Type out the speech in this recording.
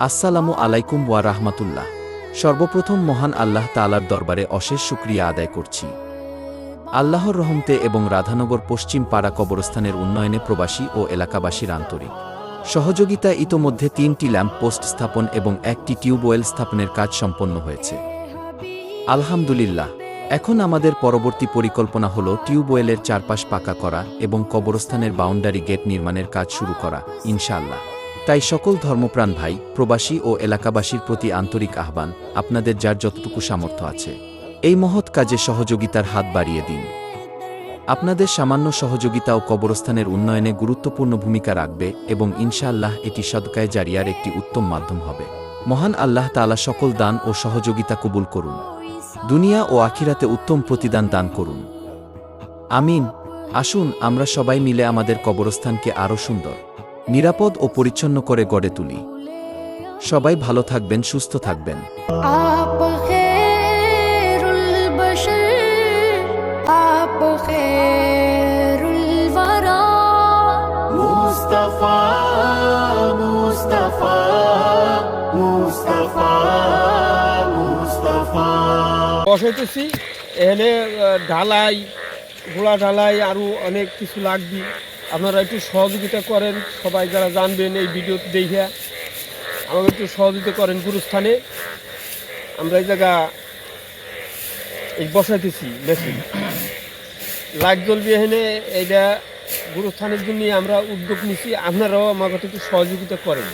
আসসালামু আলাইকুম ওয়া রাহমাতুল্লাহ। সর্বপ্রথম মহান আল্লাহ তাআলার দরবারে অশেষ শুকরিয়া আদায় করছি। আল্লাহর রহমতে এবং রাধানগর পশ্চিম পাড়া কবরস্থানের উন্নয়নে প্রবাসী ও এলাকাবাসীর আন্তরিক সহযোগিতা ইতোমধ্যে 3টি ল্যাম্প পোস্ট স্থাপন এবং 1টি টিউবওয়েল স্থাপনের কাজ সম্পন্ন হয়েছে। আলহামদুলিল্লাহ। এখন আমাদের পরবর্তী পরিকল্পনা হল টিউবওয়েলের চারপাশ পাকা করা এবং কবরস্থানের বাউন্ডারি গেট নির্মাণের কাজ শুরু করা ইনশাআল্লাহ। তাই সকল ধর্মপ্রাণ ভাই, প্রবাসী ও এলাকাবাসীর প্রতি আন্তরিক আহ্বান, আপনাদের যার যতটুকু সামর্থ্য আছে এই মহৎ কাজে সহযোগিতার হাত বাড়িয়ে দিন। আপনাদের সামান্য সহযোগিতাও কবরস্থানের উন্নয়নে গুরুত্বপূর্ণ ভূমিকা রাখবে এবং ইনশাআল্লাহ এটি সদকায়ে জারিয়ার একটি উত্তম মাধ্যম হবে। মহান আল্লাহ তাআলা সকল দান ও সহযোগিতা কবুল করুন। দুনিয়া ও আখিরাতে উত্তম প্রতিদান দান করুন। আমিন। আসুন আমরা সবাই মিলে আমাদের কবরস্থানকে আরও সুন্দর, নিরাপদ ও পরিচ্ছন্ন করে গড়ে তুলি। সবাই ভালো থাকবেন, সুস্থ থাকবেন। মুস্তাফা মুস্তাফা মুস্তাফা মুস্তাফা বসাইতেছি। এখানে ঢালাই, গোড়া ঢালাই আরও অনেক কিছু লাগবে। আপনারা একটু সহযোগিতা করেন, সবাই যারা জানবেন এই ভিডিও দেখে আমাকে একটু সহযোগিতা করেন। গুরুস্থানে আমরা এই জায়গা এই বসাইতেছি, মেশিন লাইট জ্বলবে এখানে। এইটা গুরুস্থানের জন্য আমরা উদ্যোগ নিচ্ছি, আপনারাও আমার কাছে একটু সহযোগিতা করেন।